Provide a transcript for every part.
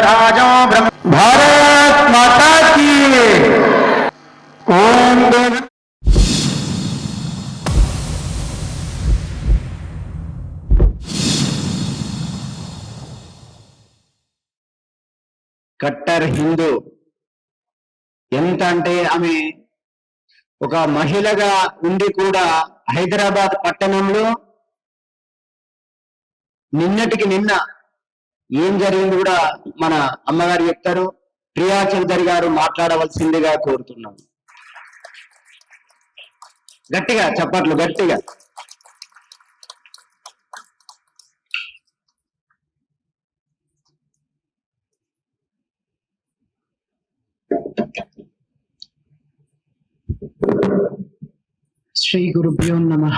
राजो ब्रह्म। भारत माता की ओम। కట్టర్ హిందూ ఎంత అంటే ఆమె ఒక మహిళగా ఉండి కూడా హైదరాబాద్ పట్టణంలో నిన్నటికి నిన్న ఏం జరిగింది కూడా మన అమ్మగారు చెప్తారు. ప్రియా చౌదరి గారు మాట్లాడవలసిందిగా కోరుతున్నాం. గట్టిగా చప్పట్లు, గట్టిగా. శ్రీ గురుభ్యో నమః.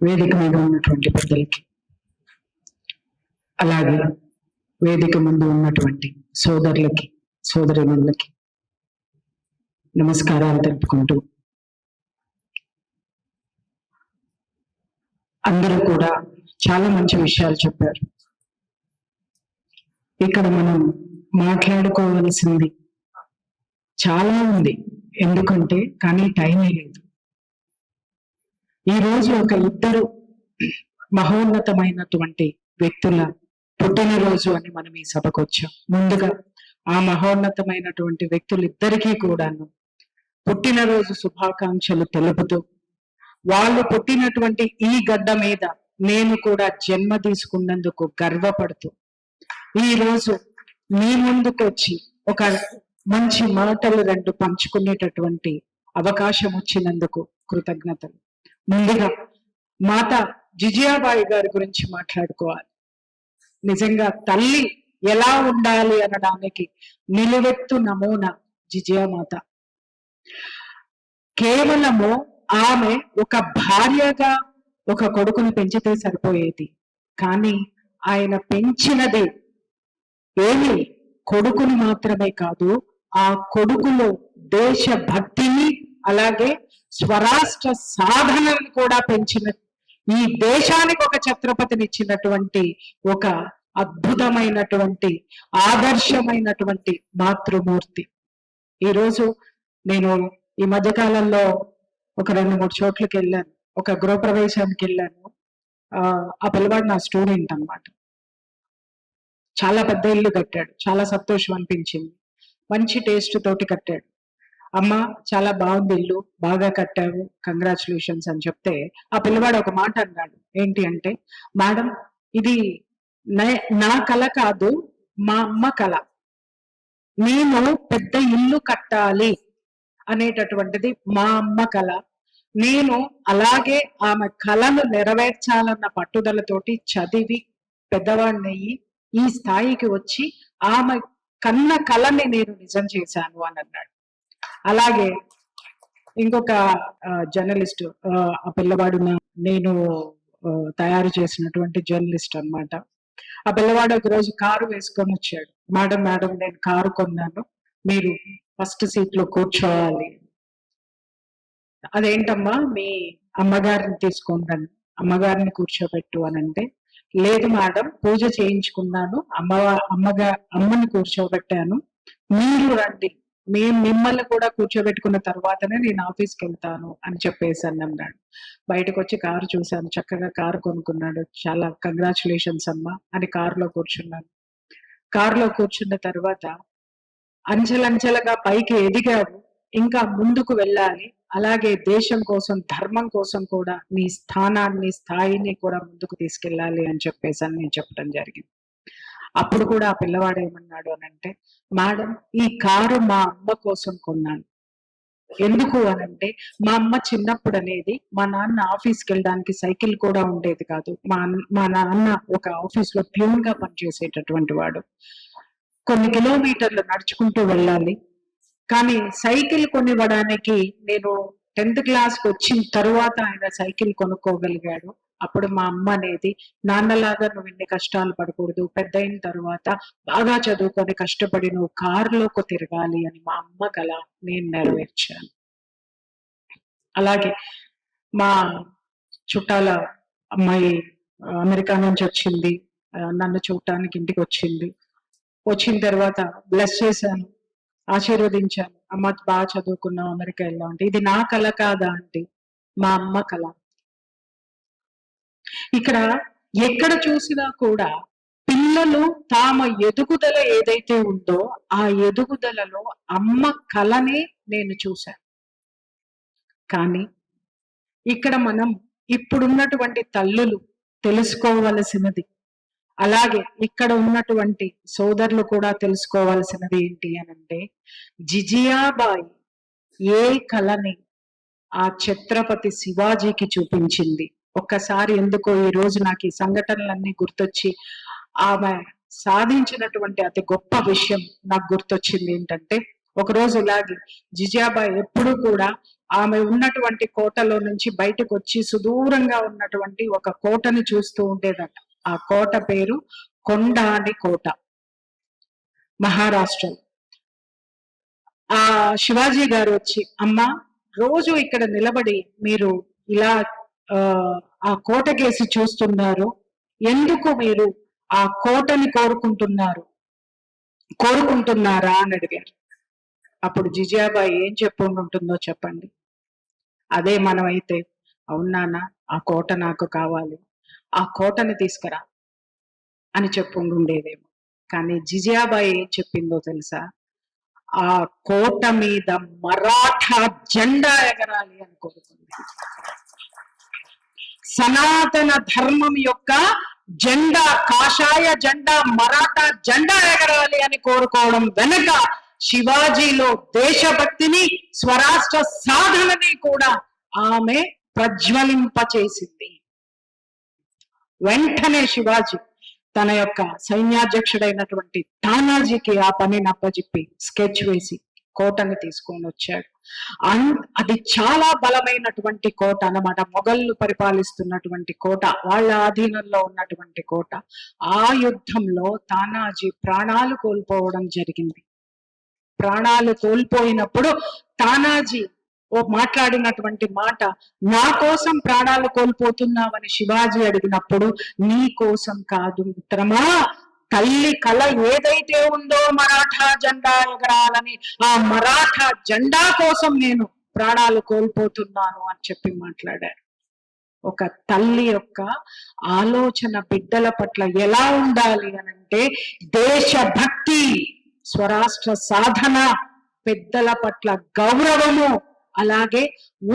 వేదిక మీద ఉన్నటువంటి పెద్దలకి, అలాగే వేదిక ముందు ఉన్నటువంటి సోదరులకి, సోదరిమణులకి నమస్కారాలు తెలుపుకుంటూ, అందరూ కూడా చాలా మంచి విషయాలు చెప్పారు. ఇక్కడ మనం మాట్లాడుకోవలసింది చాలా ఉంది, ఎందుకంటే కానీ టైమే లేదు. ఈరోజు ఒక ఇద్దరు మహోన్నతమైనటువంటి వ్యక్తుల పుట్టినరోజు అని మనం ఈ సభకు వచ్చాం. ముందుగా ఆ మహోన్నతమైనటువంటి వ్యక్తులిద్దరికీ కూడాను పుట్టినరోజు శుభాకాంక్షలు తెలుపుతూ, వాళ్ళు పుట్టినటువంటి ఈ గడ్డ మీద నేను కూడా జన్మ తీసుకున్నందుకు గర్వపడుతూ, ఈ రోజు మీ ముందుకు వచ్చి ఒక మంచి మాటలు రెండు పంచుకునేటటువంటి అవకాశం వచ్చినందుకు కృతజ్ఞతలు. ముందుగా మాత జిజియాబాయి గారి గురించి మాట్లాడుకోవాలి. నిజంగా తల్లి ఎలా ఉండాలి అనడానికి నిలువెత్తు నమూనా జిజియామాత. కేవలము ఆమె ఒక భార్యగా ఒక కొడుకుని పెంచితే సరిపోయేది, కానీ ఆయన పెంచినది ఏమి కొడుకుని మాత్రమే కాదు, ఆ కొడుకులో దేశభక్తిని అలాగే స్వరాష్ట్ర సాధనను కూడా పెంచిన, ఈ దేశానికి ఒక ఛత్రపతిని ఇచ్చినటువంటి ఒక అద్భుతమైనటువంటి ఆదర్శమైనటువంటి మాతృమూర్తి. ఈరోజు నేను ఈ మధ్యకాలంలో ఒక 2-3 చోట్లకి వెళ్ళాను. ఒక గృహప్రవేశానికి వెళ్ళాను. ఆ పిల్లవాడు నా స్టూడెంట్ అన్నమాట. చాలా పెద్ద ఇల్లు కట్టాడు. చాలా సంతోషం అనిపించింది. మంచి టేస్ట్ తోటి కట్టాడు. అమ్మ చాలా బాగుంది ఇల్లు, బాగా కట్టావు, కంగ్రాచులేషన్స్ అని చెప్తే ఆ పిల్లవాడు ఒక మాట అన్నాడు. ఏంటి అంటే, మేడం ఇది నా కళ కాదు, మా అమ్మ కళ. నేను పెద్ద ఇల్లు కట్టాలి అనేటటువంటిది మా అమ్మ కళ. నేను అలాగే ఆమె కళను నెరవేర్చాలన్న పట్టుదలతోటి చదివి పెద్దవాడినయ్యి ఈ స్థాయికి వచ్చి ఆమె కన్న కళని నేను నిజం చేశాను అని అన్నాడు. అలాగే ఇంకొక జర్నలిస్ట్, ఆ పిల్లవాడు నేను తయారు చేసినటువంటి జర్నలిస్ట్ అన్నమాట. ఆ పిల్లవాడు ఒక రోజు కారు వేసుకొని వచ్చాడు. మేడం నేను కారు కొన్నాను, మీరు ఫస్ట్ సీట్ లో కూర్చోవాలి. అదేంటమ్మా మీ అమ్మగారిని తీసుకుంటాను, అమ్మగారిని కూర్చోబెట్టు అని అంటే, లేదు మేడం పూజ చేయించుకున్నాను, అమ్మని కూర్చోబెట్టాను, మీరు రండి, మిమ్మల్ని కూడా కూర్చోబెట్టుకున్న తర్వాతనే నేను ఆఫీస్కి వెళ్తాను అని చెప్పేసి అన్నాడు. బయటకు వచ్చి కారు చూశాను, చక్కగా కారు కొనుక్కున్నాడు. చాలా కంగ్రాచులేషన్స్ అమ్మా అని కారులో కూర్చున్నాను. కారులో కూర్చున్న తర్వాత అంచెలంచెలుగా పైకి ఎదిగారు, ఇంకా ముందుకు వెళ్ళాలి, అలాగే దేశం కోసం ధర్మం కోసం కూడా నీ స్థానాన్ని స్థాయిని కూడా ముందుకు తీసుకెళ్ళాలి అని చెప్పేసి అని నేను చెప్పడం జరిగింది. అప్పుడు కూడా ఆ పిల్లవాడు ఏమన్నాడు అని అంటే, మేడం ఈ కారు మా అమ్మ కోసం కొన్నాను. ఎందుకు అనంటే, మా అమ్మ చిన్నప్పుడు అనేది మా నాన్న ఆఫీస్కి వెళ్ళడానికి సైకిల్ కూడా ఉండేది కాదు. మా నాన్న ఒక ఆఫీస్ లో ప్యూన్ గా పనిచేసేటటువంటి వాడు. కొన్ని కిలోమీటర్లు నడుచుకుంటూ వెళ్ళాలి, కానీ సైకిల్ కొనివ్వడానికి నేను 10th క్లాస్కి వచ్చిన తరువాత ఆయన సైకిల్ కొనుక్కోగలిగాడు. అప్పుడు మా అమ్మ అనేది, నాన్నలాగా నువ్వు ఇన్ని కష్టాలు పడకూడదు, పెద్ద అయిన తర్వాత బాగా చదువుకొని కష్టపడి నువ్వు కారులోకి తిరగాలి అని మా అమ్మ కల నేను నెరవేర్చాను. అలాగే మా చుట్టాల అమ్మాయి అమెరికా నుంచి వచ్చింది, నన్ను చూడటానికి ఇంటికి వచ్చింది. వచ్చిన తర్వాత బ్లెస్ చేశాను, ఆశీర్వదించాను. అమ్మ బాగా చదువుకున్నావు, అమెరికా వెళ్ళావు అంటే ఇది నా కళ కాదా అంటే మా అమ్మ కళ. ఇక్కడ ఎక్కడ చూసినా కూడా పిల్లలు తామ ఎదుగుదల ఏదైతే ఉందో ఆ ఎదుగుదలలో అమ్మ కళనే నేను చూశాను. కానీ ఇక్కడ మనం ఇప్పుడున్నటువంటి తల్లులు తెలుసుకోవలసినది, అలాగే ఇక్కడ ఉన్నటువంటి సోదరులు కూడా తెలుసుకోవాల్సినది ఏంటి అనంటే, జిజియాబాయి ఏ కళని ఆ ఛత్రపతి శివాజీకి చూపించింది. ఒక్కసారి ఎందుకో ఈ రోజు నాకు ఈ సంఘటనలన్నీ గుర్తొచ్చి ఆమె సాధించినటువంటి అతి గొప్ప విషయం నాకు గుర్తొచ్చింది. ఏంటంటే ఒకరోజు ఇలాగే జిజియాబాయి ఎప్పుడు కూడా ఆమె ఉన్నటువంటి కోటలో నుంచి బయటకు వచ్చి సుదూరంగా ఉన్నటువంటి ఒక కోటని చూస్తూ ఉండేదట. ఆ కోట పేరు కొండాని కోట, మహారాష్ట్రలో. ఆ శివాజీ గారు వచ్చి, అమ్మా రోజు ఇక్కడ నిలబడి మీరు ఇలా ఆ కోటకేసి చూస్తున్నారు, ఎందుకు మీరు ఆ కోటని కోరుకుంటున్నారా అని అడిగారు. అప్పుడు జిజియాబాయి ఏం చెప్పుకుంటుందో చెప్పండి. అదే మనమైతే, అవునానా ఆ కోట నాకు కావాలి, ఆ కోటని తీసుకురా అని చెప్పుకుంటుండేదేమో. కానీ జిజియాబాయి ఏం చెప్పిందో తెలుసా? ఆ కోట మీద మరాఠా జెండా ఎగరాలి అని కోరుకుంది. సనాతన ధర్మం యొక్క జెండా, కాషాయ జెండా, మరాఠా జెండా ఎగరాలి అని కోరుకోవడం వెనుక శివాజీలో దేశభక్తిని, స్వరాష్ట్ర సాధనని కూడా ఆమె ప్రజ్వలింపచేసింది. వెంటనే శివాజీ తన యొక్క సైన్యాధ్యక్షుడైనటువంటి తానాజీకి ఆ పనిని అప్పజెప్పి స్కెచ్ వేసి కోటని తీసుకొని వచ్చాడు. అది చాలా బలమైనటువంటి కోట అన్నమాట. మొఘళ్ళు పరిపాలిస్తున్నటువంటి కోట, వాళ్ళ ఆధీనంలో ఉన్నటువంటి కోట. ఆ యుద్ధంలో తానాజీ ప్రాణాలు కోల్పోవడం జరిగింది. ప్రాణాలు కోల్పోయినప్పుడు తానాజీ మాట్లాడినటువంటి మాట, నా కోసం ప్రాణాలు కోల్పోతున్నావని శివాజీ అడిగినప్పుడు, నీ కోసం కాదు మిత్రమా, తల్లి కళ ఏదైతే ఉందో మరాఠా జెండా ఎగరాలని, ఆ మరాఠా జెండా కోసం నేను ప్రాణాలు కోల్పోతున్నాను అని చెప్పి మాట్లాడారు. ఒక తల్లి యొక్క ఆలోచన బిడ్డల పట్ల ఎలా ఉండాలి అనంటే, దేశభక్తి, స్వరాష్ట్ర సాధన, పెద్దల పట్ల గౌరవము, అలాగే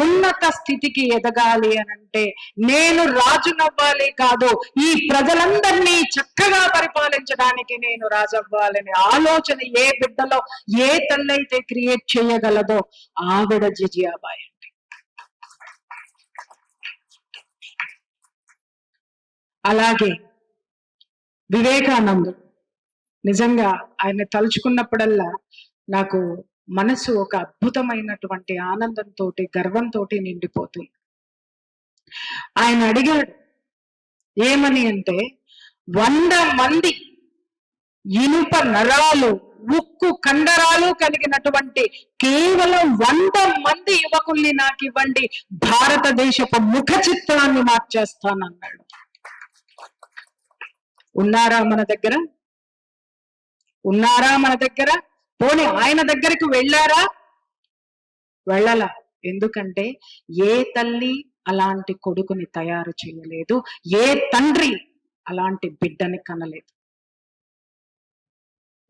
ఉన్నత స్థితికి ఎదగాలి అనంటే నేను రాజునవ్వాలి కాదు, ఈ ప్రజలందరినీ చక్కగా పరిపాలించడానికి నేను రాజవ్వాలనే ఆలోచన ఏ బిడ్డలో ఏ తల్లైతే క్రియేట్ చేయగలదో ఆవిడ జిజియాబాయి. అలాగే వివేకానందుడు, నిజంగా ఆయన తలుచుకున్నప్పుడల్లా నాకు మనసు ఒక అద్భుతమైనటువంటి ఆనందంతో, గర్వంతో నిండిపోతుంది. ఆయన అడిగాడు ఏమని అంటే, 100 మంది ఇనుప నరాలు, ఉక్కు కండరాలు కలిగినటువంటి కేవలం 100 మంది యువకుల్ని నాకు ఇవ్వండి, భారతదేశపు ముఖ చిత్రాన్ని మార్చేస్తానన్నాడు. ఉన్నారా మన దగ్గర? ఉన్నారా మన దగ్గర? పోనీ ఆయన దగ్గరికి వెళ్ళారా? వెళ్ళలా. ఎందుకంటే ఏ తల్లి అలాంటి కొడుకుని తయారు చేయలేదు, ఏ తండ్రి అలాంటి బిడ్డని కనలేదు.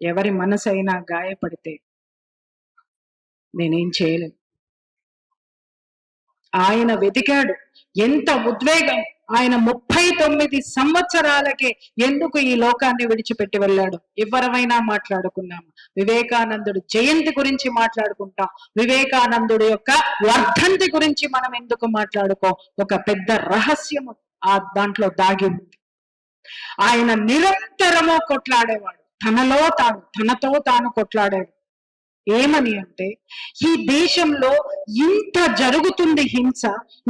ఎవరి మనసైనా గాయపడితే నేనేం చేయలేను. ఆయన వెతికాడు. ఎంత ఉద్వేగం! ఆయన 39 సంవత్సరాలకే ఎందుకు ఈ లోకాన్ని విడిచిపెట్టి వెళ్ళాడు? ఎవరమైనా మాట్లాడుకున్నాము. వివేకానందుడు జయంతి గురించి మాట్లాడుకుంటాం, వివేకానందుడి యొక్క వర్ధంతి గురించి మనం ఎందుకు మాట్లాడుకో? ఒక పెద్ద రహస్యము ఆ దాంట్లో దాగి ఉంది. ఆయన నిరంతరము కొట్లాడేవాడు, తనతో తాను కొట్లాడాడు. ఏమని అంటే, ఈ దేశంలో ఇంత జరుగుతుంది హింస,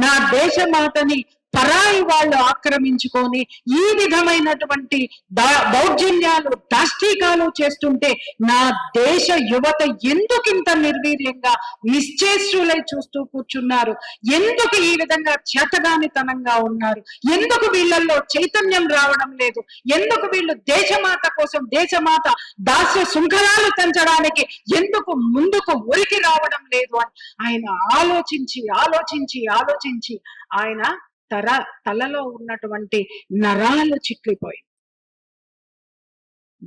నా దేశమాతని పరాయి వాళ్ళు ఆక్రమించుకొని ఈ విధమైనటువంటి దౌర్జన్యాలు దాష్టీకాలు చేస్తుంటే నా దేశ యువత ఎందుకింత నిర్వీర్యంగా నిశ్చేష్టులై చూస్తూ కూర్చున్నారు? ఎందుకు ఈ విధంగా చేతగానితనంగా ఉన్నారు? ఎందుకు వీళ్ళల్లో చైతన్యం రావడం లేదు? ఎందుకు వీళ్ళు దేశమాత కోసం, దేశమాత దాస్య శృంఖలాలు పెంచడానికి ఎందుకు ముందుకు ఉరికి రావడం లేదు అని ఆయన ఆలోచించి ఆలోచించి ఆలోచించి ఆయన తలలో ఉన్నటువంటి నరాలు చిట్లిపోయి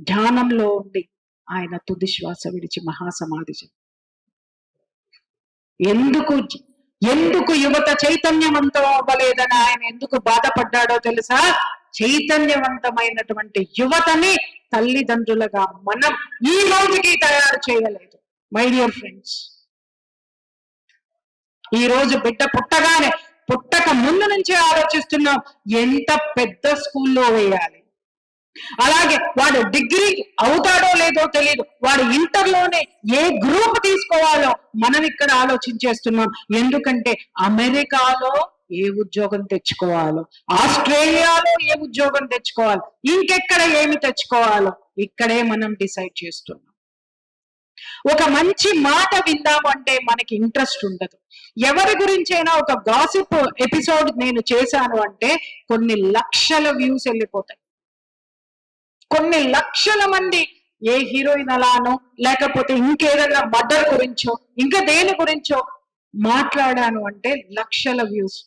ధ్యానంలో ఉండి ఆయన తుది శ్వాస విడిచి మహాసమాధి ఎందుకు యువత చైతన్యవంతం అవ్వలేదని ఆయన ఎందుకు బాధపడ్డాడో తెలుసా? చైతన్యవంతమైనటువంటి యువతని తల్లిదండ్రులుగా మనం ఈ రోజుకి తయారు చేయలేదు. మై డియర్ ఫ్రెండ్స్, ఈ రోజు బిడ్డ పుట్టక ముందు నుంచే ఆలోచిస్తున్నాం ఎంత పెద్ద స్కూల్లో వేయాలి, అలాగే వాడు డిగ్రీ అవుతాడో లేదో తెలియదు, వాడు ఇంటర్లోనే ఏ గ్రూప్ తీసుకోవాలో మనం ఇక్కడ ఆలోచించేస్తున్నాం. ఎందుకంటే అమెరికాలో ఏ ఉద్యోగం తెచ్చుకోవాలో, ఆస్ట్రేలియాలో ఏ ఉద్యోగం తెచ్చుకోవాలో, ఇంకెక్కడ ఏమి తెచ్చుకోవాలో ఇక్కడే మనం డిసైడ్ చేస్తున్నాం. ఒక మంచి మాట విందాము అంటే మనకి ఇంట్రెస్ట్ ఉండదు. ఎవరి గురించైనా ఒక గాసిప్ ఎపిసోడ్ నేను చేశాను అంటే కొన్ని లక్షల వ్యూస్ వెళ్ళిపోతాయి. కొన్ని లక్షల మంది ఏ హీరోయిన్ అలానో లేకపోతే ఇంకేదైనా మర్డర్ గురించో ఇంకా దేని గురించో మాట్లాడాను అంటే లక్షల వ్యూస్.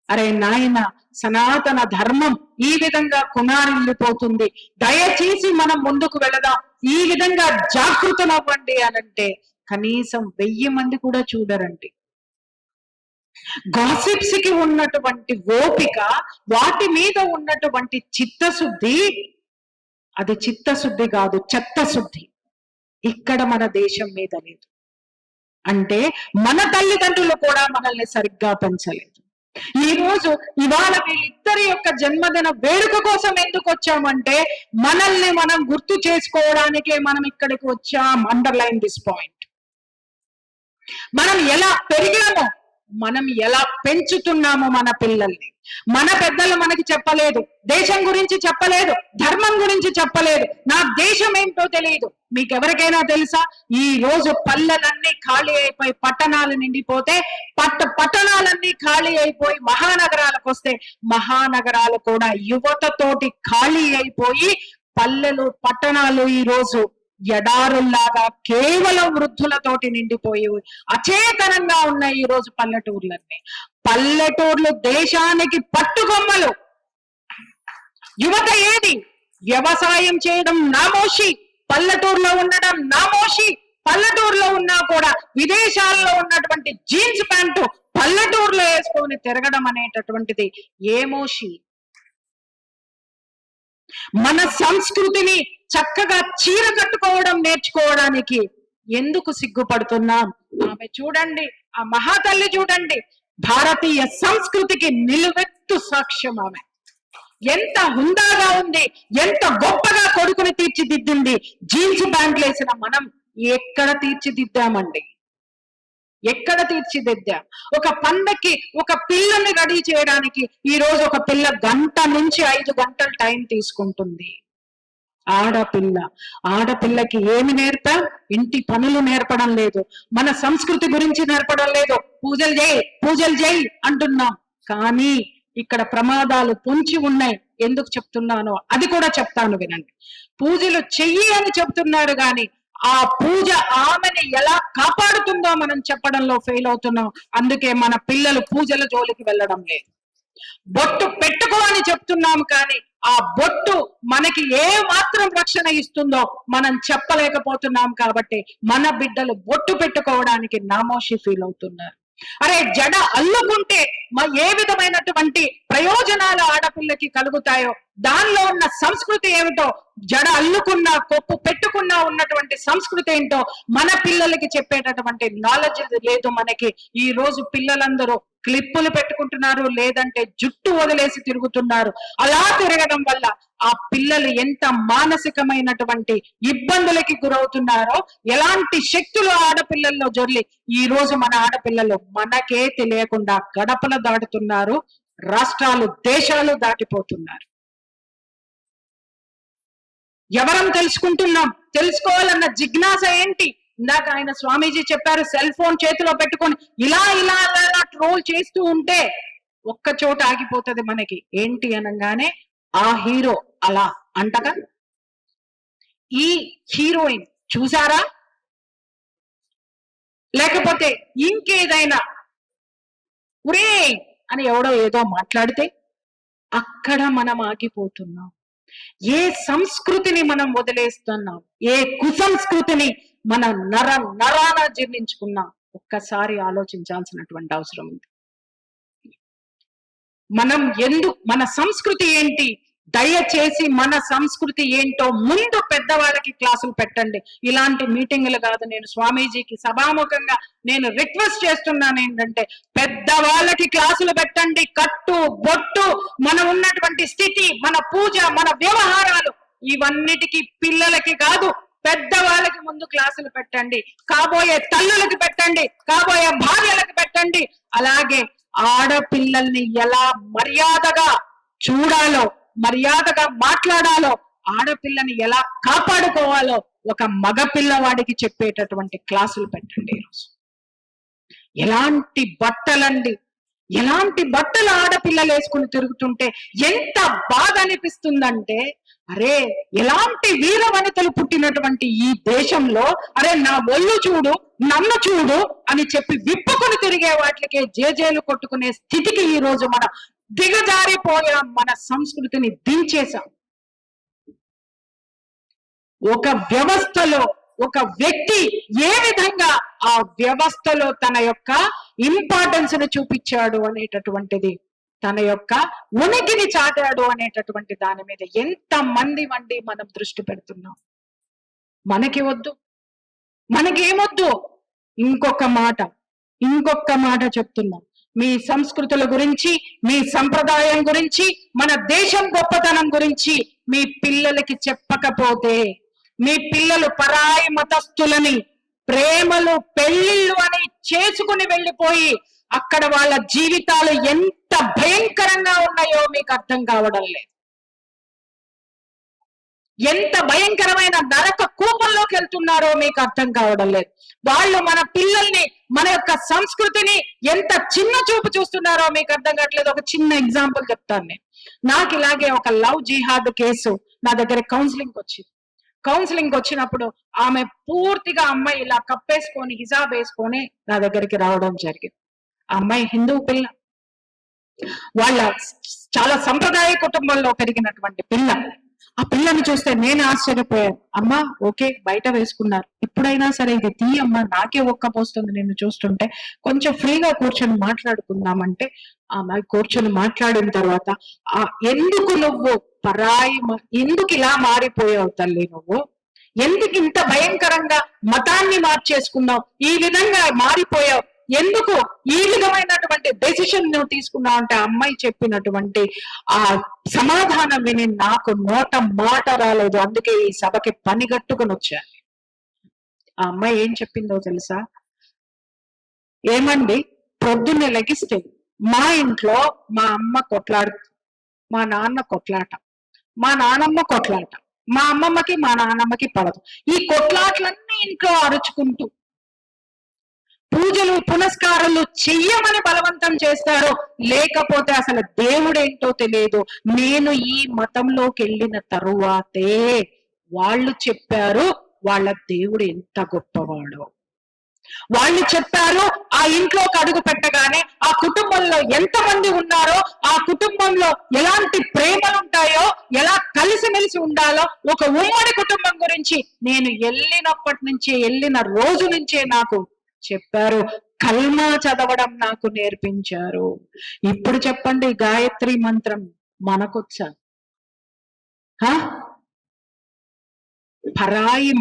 అరే నాయన, సనాతన ధర్మం ఈ విధంగా కునారిల్లిపోతుంది, దయచేసి మనం ముందుకు వెళదాం, ఈ విధంగా జాగృతమవ్వండి అనంటే కనీసం 1000 మంది కూడా చూడరండి. గాసిప్స్ కి ఉన్నటువంటి ఓపిక, వాటి మీద ఉన్నటువంటి చిత్తశుద్ధి, అది చిత్తశుద్ధి కాదు, చెత్తశుద్ధి ఇక్కడ మన దేశం మీద లేదు. అంటే మన తల్లిదండ్రులు కూడా మనల్ని సరిగ్గా పెంచలేదు. ఇవాళ వీళ్ళిద్దరి యొక్క జన్మదిన వేడుక కోసం ఎందుకు వచ్చామంటే మనల్ని మనం గుర్తు చేసుకోవడానికే మనం ఇక్కడికి వచ్చాం. Underline this point. మనం ఎలా పెరిగామో, మనం ఎలా పెంచుతున్నామో మన పిల్లల్ని. మన పెద్దలు మనకి చెప్పలేదు, దేశం గురించి చెప్పలేదు, ధర్మం గురించి చెప్పలేదు, నా దేశం ఏంటో తెలియదు. మీకు ఎవరికైనా తెలుసా? ఈ రోజు పల్లెలన్నీ ఖాళీ అయిపోయి పట్టణాలు నిండిపోతే, పట్టణాలన్నీ ఖాళీ అయిపోయి మహానగరాలకు వస్తే, మహానగరాలు కూడా యువతతోటి ఖాళీ అయిపోయి పల్లెలు పట్టణాలు ఈ రోజు ఎడారుల్లాగా కేవలం వృద్ధులతోటి నిండిపోయి అచేతనంగా ఉన్నాయి ఈ రోజు పల్లెటూర్లన్నీ. పల్లెటూర్లు దేశానికి పట్టుకొమ్మలు. యువత ఏది? వ్యవసాయం చేయడం నామోషి, పల్లెటూరులో ఉండడం నామోషి. పల్లెటూరులో ఉన్నా కూడా విదేశాల్లో ఉన్నటువంటి జీన్స్ ప్యాంటు పల్లెటూరులో వేసుకొని తిరగడం అనేటటువంటిది ఏమోషి. మన సంస్కృతిని చక్కగా చీర కట్టుకోవడం నేర్చుకోవడానికి ఎందుకు సిగ్గుపడుతున్నాం? ఆమె చూడండి, ఆ మహాతల్లి చూడండి, భారతీయ సంస్కృతికి నిలువెత్తు సాక్ష్యం. ఆమె ఎంత హుందాగా ఉంది, ఎంత గొప్పగా కొడుకుని తీర్చిదిద్దింది. జీన్స్ ప్యాంట్లు వేసిన మనం ఎక్కడ తీర్చిదిద్దామండి? ఎక్కడ తీర్చిదిద్దాం? ఒక పండక్కి ఒక పిల్లని రెడీ చేయడానికి ఈ రోజు ఒక పిల్ల 1 గంట నుంచి 5 గంటలు టైం తీసుకుంటుంది. ఆడపిల్లకి ఏమి నేర్పాం? ఇంటి పనులు నేర్పడం లేదు, మన సంస్కృతి గురించి నేర్పడం లేదు. పూజలు చేయి అంటున్నాం, కానీ ఇక్కడ ప్రమాదాలు పొంచి ఉన్నాయి. ఎందుకు చెప్తున్నానో అది కూడా చెప్తాను, వినండి. పూజలు చెయ్యి అని చెప్తున్నారు, కానీ ఆ పూజ ఆమెని ఎలా కాపాడుతుందో మనం చెప్పడంలో ఫెయిల్ అవుతున్నాం. అందుకే మన పిల్లలు పూజల జోలికి వెళ్ళడం లేదు. బొట్టు పెట్టుకో అని చెప్తున్నాం, కానీ ఆ బొట్టు మనకి ఏ మాత్రం రక్షణ ఇస్తుందో మనం చెప్పలేకపోతున్నాం. కాబట్టి మన బిడ్డలు బొట్టు పెట్టుకోవడానికి నామోషి ఫీల్ అవుతున్నారు. అరే, జడ అల్లుకుంటే ఏ విధమైనటువంటి ప్రయోజనాలు ఆడపిల్లకి కలుగుతాయో, దానిలో ఉన్న సంస్కృతి ఏమిటో, జడ అల్లుకున్నా కొప్పు పెట్టుకున్నా ఉన్నటువంటి సంస్కృతి ఏంటో మన పిల్లలకి చెప్పేటటువంటి నాలెడ్జ్ లేదు మనకి. ఈ రోజు పిల్లలందరూ క్లిప్పులు పెట్టుకుంటున్నారు, లేదంటే జుట్టు వదిలేసి తిరుగుతున్నారు. అలా తిరగడం వల్ల ఆ పిల్లలు ఎంత మానసికమైనటువంటి ఇబ్బందులకి గురవుతున్నారో, ఎలాంటి శక్తులు ఆడపిల్లల్లో జొర్లి ఈ రోజు మన ఆడపిల్లలు మనకే తెలియకుండా గడపలు దాటుతున్నారు. రాష్ట్రాలు దేశాలు దాటిపోతున్నారు. ఎవరం తెలుసుకుంటున్నాం? తెలుసుకోవాలన్న జిజ్ఞాస ఏంటి? ఇందాక ఆయన స్వామీజీ చెప్పారు, సెల్ ఫోన్ చేతిలో పెట్టుకొని ఇలా ఇలా అలా ట్రోల్ చేస్తూ ఉంటే ఒక్క చోట ఆగిపోతుంది మనకి. ఏంటి అనగానే ఆ హీరో అలా అంటగా, ఈ హీరోయిన్ చూసారా, లేకపోతే ఇంకేదైనా ఉరే అని ఎవడో ఏదో మాట్లాడితే అక్కడ మనం ఆగిపోతున్నాం. ఏ సంస్కృతిని మనం వదిలేస్తున్నాం, ఏ కుసంస్కృతిని మనం నరాన జీర్ణించుకున్నాం, ఒక్కసారి ఆలోచించాల్సినటువంటి అవసరం ఉంది. మనం మన సంస్కృతి ఏంటి? దయచేసి మన సంస్కృతి ఏంటో ముందు పెద్దవాళ్ళకి క్లాసులు పెట్టండి. ఇలాంటి మీటింగులు కాదు. నేను స్వామీజీకి సభాముఖంగా నేను రిక్వెస్ట్ చేస్తున్నాను ఏంటంటే, పెద్దవాళ్ళకి క్లాసులు పెట్టండి. కట్టు బొట్టు, మనం ఉన్నటువంటి స్థితి, మన పూజ, మన వ్యవహారాలు, ఇవన్నిటికీ పిల్లలకి కాదు పెద్దవాళ్ళకి ముందు క్లాసులు పెట్టండి. కాబోయే తల్లులకి పెట్టండి, కాబోయే భార్యలకు పెట్టండి. అలాగే ఆడపిల్లల్ని ఎలా మర్యాదగా చూడాలో, మర్యాదగా మాట్లాడాలో, ఆడపిల్లని ఎలా కాపాడుకోవాలో ఒక మగ పిల్లవాడికి చెప్పేటటువంటి క్లాసులు పెట్టండి. ఈరోజు ఎలాంటి బట్టలండి, ఎలాంటి బట్టలు ఆడపిల్లలు వేసుకుని తిరుగుతుంటే ఎంత బాధ అనిపిస్తుందంటే, అరే ఎలాంటి వీర వనితలు పుట్టినటువంటి ఈ దేశంలో, అరే నా ఒళ్ళు చూడు, నన్ను చూడు అని చెప్పి విప్పుకొని తిరిగే వాటికే జేజేలు కొట్టుకునే స్థితికి ఈ రోజు మనం దిగజారిపోయాం. మన సంస్కృతిని దించేశాం. ఒక వ్యవస్థలో ఒక వ్యక్తి ఏ విధంగా ఆ వ్యవస్థలో తన యొక్క ఇంపార్టెన్స్ ను చూపించాడు అనేటటువంటిది, తన యొక్క ఉనికిని చాటాడు అనేటటువంటి దాని మీద ఎంత మంది వండి మనం దృష్టి పెడుతున్నాం. మనకి వద్దు, మనకేమొద్దు. ఇంకొక మాట చెప్తున్నాం. మీ సంస్కృతుల గురించి, మీ సంప్రదాయం గురించి, మన దేశం గొప్పతనం గురించి మీ పిల్లలకి చెప్పకపోతే, మీ పిల్లలు పరాయి మతస్థులని ప్రేమలు పెళ్లిళ్ళు అని చేసుకుని వెళ్ళిపోయి అక్కడ వాళ్ళ జీవితాలు ఎంత భయంకరంగా ఉన్నాయో మీకు అర్థం కావడం లేదు. ఎంత భయంకరమైన నరక కూపంలోకి వెళ్తున్నారో మీకు అర్థం కావడం లేదు. వాళ్ళు మన పిల్లల్ని, మన యొక్క సంస్కృతిని ఎంత చిన్న చూపు చూస్తున్నారో మీకు అర్థం కావట్లేదు. ఒక చిన్న ఎగ్జాంపుల్ చెప్తాను నేను. నాకు ఇలాగే ఒక లవ్ జిహాద్ కేసు నా దగ్గర కౌన్సిలింగ్ వచ్చినప్పుడు ఆమె పూర్తిగా అమ్మాయి ఇలా కప్పేసుకొని హిజాబ్ వేసుకొని నా దగ్గరికి రావడం జరిగింది. ఆ అమ్మాయి హిందూ పిల్ల, వాళ్ళ చాలా సంప్రదాయ కుటుంబంలో పెరిగినటువంటి పిల్ల. ఆ పిల్లని చూస్తే నేను ఆశ్చర్యపోయాను. అమ్మా ఓకే బయట వేసుకున్నారు, ఇప్పుడైనా సరే ఇది తీయమ్మా, నాకే ఒక్కపోస్తుంది నిన్ను చూస్తుంటే, కొంచెం ఫ్రీగా కూర్చొని మాట్లాడుకుందామంటే ఆమె కూర్చొని మాట్లాడిన తర్వాత, ఎందుకు నువ్వు ఎందుకు ఇలా మారిపోయావు తల్లి, నువ్వు ఎందుకు ఇంత భయంకరంగా మతాన్ని మార్చేసుకున్నావు, ఈ విధంగా మారిపోయావు, ఎందుకు ఈ విధమైనటువంటి డెసిషన్ నువ్వు తీసుకున్నావు అంటే, అమ్మాయి చెప్పినటువంటి ఆ సమాధానం విని నాకు నోట మాట రాలేదు. అందుకే ఈ సభకి పనిగట్టుకుని వచ్చాను. ఆ అమ్మాయి ఏం చెప్పిందో తెలుసా? ఏమండి, పొద్దున్నే లెగిస్తే మా ఇంట్లో మా అమ్మ కొట్లాడు, మా నాన్న కొట్లాట, మా నానమ్మ కొట్లాట, మా అమ్మమ్మకి మా నానమ్మకి పడదు. ఈ కొట్లాట్లన్నీ ఇంట్లో అరుచుకుంటూ పూజలు పునస్కారాలు చెయ్యమని బలవంతం చేస్తారో, లేకపోతే అసలు దేవుడేంటో తెలియదు. నేను ఈ మతంలోకి వెళ్ళిన తరువాతే వాళ్ళు చెప్పారు వాళ్ళ దేవుడు ఎంత గొప్పవాడో. వాళ్ళు చెప్పారు ఆ ఇంట్లోకి అడుగు పెట్టగానే ఆ కుటుంబంలో ఎంతమంది ఉన్నారో, ఆ కుటుంబంలో ఎలాంటి ప్రేమలు ఉంటాయో, ఎలా కలిసిమెలిసి ఉండాలో, ఒక ఉమ్మడి కుటుంబం గురించి నేను వెళ్ళిన రోజు నుంచే నాకు చెప్పారు. కల్మా చదవడం నాకు నేర్పించారు. ఇప్పుడు చెప్పండి, గాయత్రి మంత్రం మనకొచ్చా? పరాయి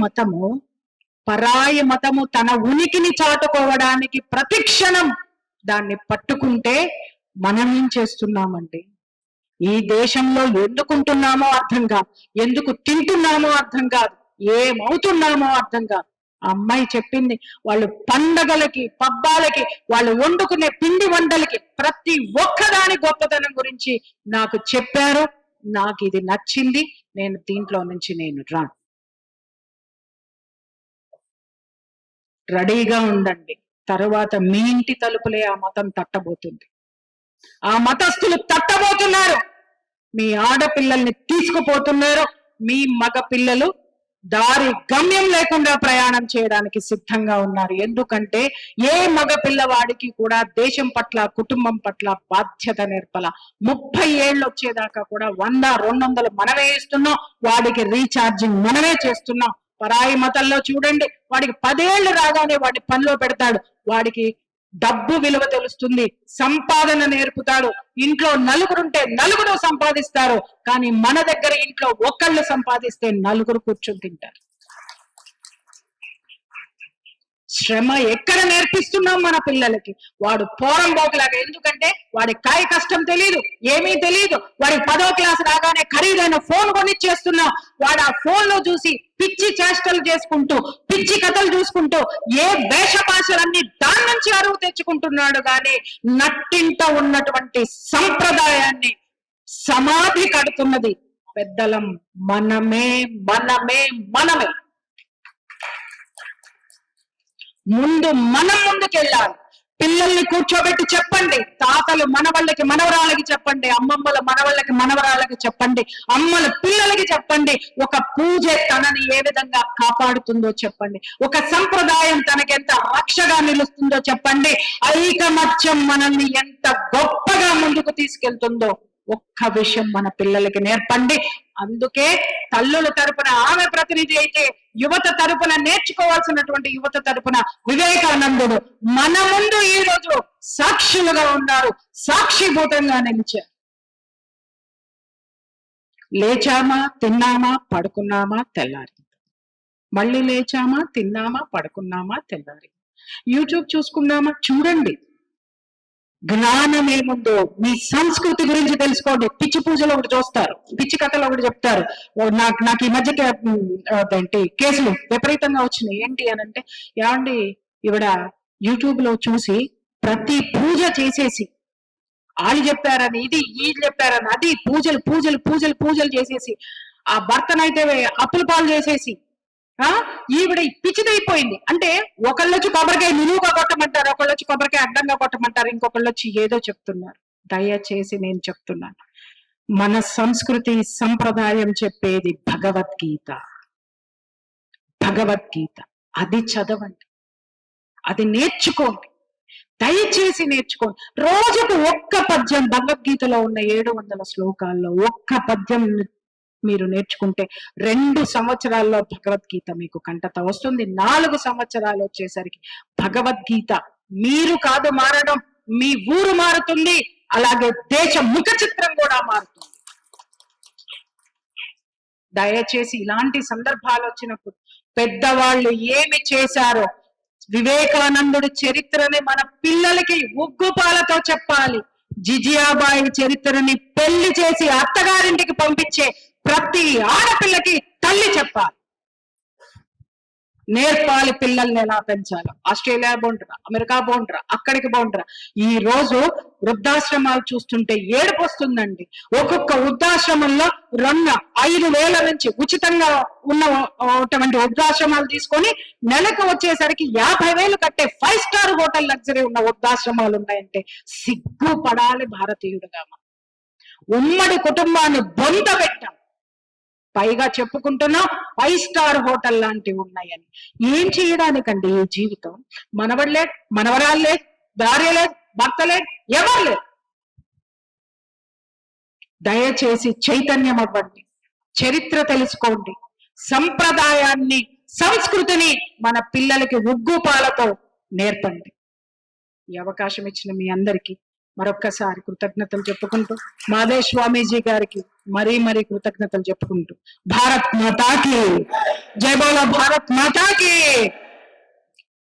మతము తన ఉనికిని చాటుకోవడానికి ప్రతిక్షణం దాన్ని పట్టుకుంటే మనం ఏం చేస్తున్నామండి? ఈ దేశంలో ఎందుకుంటున్నామో అర్థం కాదు, ఎందుకు తింటున్నామో అర్థం కాదు, ఏమవుతున్నామో అర్థం కాదు. ఆ అమ్మాయి చెప్పింది, వాళ్ళు పండగలకి పబ్బాలకి వాళ్ళు వండుకునే పిండి వంటలకి ప్రతి ఒక్కదాని గొప్పతనం గురించి నాకు చెప్పారు. నాకు ఇది నచ్చింది, నేను దీంట్లో నుంచి నేను రాను. రెడీగా ఉండండి, తరువాత మీ ఇంటి తలుపులే ఆ మతం తట్టబోతుంది. ఆ మతస్థులు తట్టబోతున్నారు, మీ ఆడపిల్లల్ని తీసుకుపోతున్నారు. మీ మగ పిల్లలు దారి గమ్యం లేకుండా ప్రయాణం చేయడానికి సిద్ధంగా ఉన్నారు. ఎందుకంటే ఏ మగ పిల్లవాడికి కూడా దేశం పట్ల కుటుంబం పట్ల బాధ్యత నేర్పల. 30 ఏళ్ళు వచ్చేదాకా కూడా 100-200 మనమే ఇస్తున్నాం, వాడికి రీఛార్జింగ్ మనమే చేస్తున్నాం. పరాయి మతంలో చూడండి, వాడికి 10 ఏళ్ళు రాగానే వాడి పనిలో పెడతాడు, వాడికి డబ్బు విలువ తెలుస్తుంది, సంపాదన నేర్పుతాడు. ఇంట్లో నలుగురుంటే నలుగురు సంపాదిస్తారు, కానీ మన దగ్గర ఇంట్లో ఒకళ్ళు సంపాదిస్తే నలుగురు కూర్చొని తింటారు. శ్రమ ఎక్కడ నేర్పిస్తున్నాం మన పిల్లలకి? వాడు పోరంబోకులాగా, ఎందుకంటే వాడి కాయ కష్టం తెలియదు, ఏమీ తెలియదు. వాడికి 10వ క్లాస్ రాగానే ఖరీదైన ఫోన్ కొనిచ్చేస్తున్నాం. వాడు ఆ ఫోన్ లో చూసి పిచ్చి చేష్టలు చేసుకుంటూ, పిచ్చి కథలు చూసుకుంటూ, ఏ వేష భాషలన్నీ దాని నుంచి అరువు తెచ్చుకుంటున్నాడు. కానీ నట్టింట ఉన్నటువంటి సంప్రదాయాన్ని సమాధి కడుతున్నది పెద్దలం మనమే మనమే మనమే. మనం ముందుకెళ్ళాలి. పిల్లల్ని కూర్చోబెట్టి చెప్పండి, తాతలు మనవళ్ళకి మనవరాళ్ళకి చెప్పండి, అమ్మమ్మల మనవళ్ళకి మనవరాళ్ళకి చెప్పండి, అమ్మల పిల్లలకి చెప్పండి. ఒక పూజ తనని ఏ విధంగా కాపాడుతుందో చెప్పండి, ఒక సంప్రదాయం తనకెంత రక్షగా నిలుస్తుందో చెప్పండి, ఐకమత్యం మనల్ని ఎంత గొప్పగా ముందుకు తీసుకెళ్తుందో ఒక్క విషయం మన పిల్లలకి నేర్పండి. అందుకే తల్లుల తరపున ఆమె ప్రతినిధి అయితే, యువత తరపున నేర్చుకోవాల్సినటువంటి యువత తరపున వివేకానందుడు మన ముందు ఈ రోజు సాక్షులుగా ఉన్నారు, సాక్షిభూతంగా నిలిచారు. లేచామా, తిన్నామా, పడుకున్నామా, తెల్లారి. మళ్ళీ లేచామా, తిన్నామా, పడుకున్నామా, తెల్లారి. యూట్యూబ్ చూసుకున్నామా, చూడండి. జ్ఞానం ఏముందో మీ సంస్కృతి గురించి తెలుసుకోండి. పిచ్చి పూజలు ఒకటి చూస్తారు, పిచ్చి కథలు ఒకటి చెప్తారు. నాకు ఈ మధ్య కేసులు విపరీతంగా వచ్చినాయి. ఏంటి అని అంటే, ఏమండి ఇవిడ యూట్యూబ్ లో చూసి ప్రతి పూజ చేసేసి, వాళ్ళు చెప్పారని ఇది, వీళ్ళు చెప్పారని అది, పూజలు పూజలు పూజలు పూజలు చేసేసి, ఆ భర్తనైతే అప్పుల పాలు చేసేసి, ఈవిడ పిచ్చిదైపోయింది. అంటే ఒకళ్ళు వచ్చి కొబ్బరికాయ నిలువుగా కొట్టమంటారు, ఒకళ్ళు వచ్చి కొబ్బరికాయ అడ్డంగా కొట్టమంటారు, ఇంకొకళ్ళు వచ్చి ఏదో చెప్తున్నారు. దయచేసి నేను చెప్తున్నాను, మన సంస్కృతి సంప్రదాయం చెప్పేది భగవద్గీత. భగవద్గీత అది చదవండి, అది నేర్చుకోండి, దయచేసి నేర్చుకోండి. రోజుకు ఒక్క పద్యం, భగవద్గీతలో ఉన్న 700 శ్లోకాల్లో ఒక్క పద్యం మీరు నేర్చుకుంటే 2 సంవత్సరాల్లో భగవద్గీత మీకు కంటత వస్తుంది. 4 సంవత్సరాలు వచ్చేసరికి భగవద్గీత మీరు కాదు మారడం, మీ ఊరు మారుతుంది, అలాగే దేశ ముఖ చిత్రం కూడా మారుతుంది. దయచేసి ఇలాంటి సందర్భాలు వచ్చినప్పుడు పెద్దవాళ్ళు ఏమి చేశారో, వివేకానందుడి చరిత్రని మన పిల్లలకి ఉగ్గుపాలతో చెప్పాలి. జిజియాబాయి చరిత్రని పెళ్లి చేసి అత్తగారింటికి పంపించే ప్రతి ఆడపిల్లకి తల్లి చెప్పాలి, నేర్పాలి పిల్లల్ని ఎలా పెంచాలో. ఆస్ట్రేలియా బాగుంటారా, అమెరికా బాగుంటారా, అక్కడికి బాగుంటారా. ఈ రోజు వృద్ధాశ్రమాలు చూస్తుంటే ఏడుపు వస్తుందండి. ఒక్కొక్క వృద్ధాశ్రమంలో 5,000 నుంచి ఉచితంగా ఉన్నటువంటి వృద్ధాశ్రమాలు తీసుకొని నెలకు వచ్చేసరికి 50,000 కట్టే 5 స్టార్ హోటల్ లగ్జరీ ఉన్న వృద్ధాశ్రమాలు ఉన్నాయంటే సిగ్గుపడాలి భారతీయుడుగా. ఉమ్మడి కుటుంబాన్ని బొంద పెట్టాం, పైగా చెప్పుకుంటున్నాం 5 స్టార్ హోటల్ లాంటివి ఉన్నాయని. ఏం చేయడానికండి ఈ జీవితం? మనవడలే, మనవరాళ్ళే, భార్యలే, భర్తలే, ఎవరు లేదు. దయచేసి చైతన్యం అవ్వండి, చరిత్ర తెలుసుకోండి, సంప్రదాయాన్ని సంస్కృతిని మన పిల్లలకి ఉగ్గుపాలతో నేర్పండి. ఈ అవకాశం ఇచ్చిన మీ అందరికీ మరొక్కసారి కృతజ్ఞతలు చెప్పుకుంటూ, మాదేశ్ స్వామీజీ గారికి మరీ కృతజ్ఞతలు చెప్పుకుంటూ, భారత్ మాతాకి జై బోలో, భారత్ మాతాకి.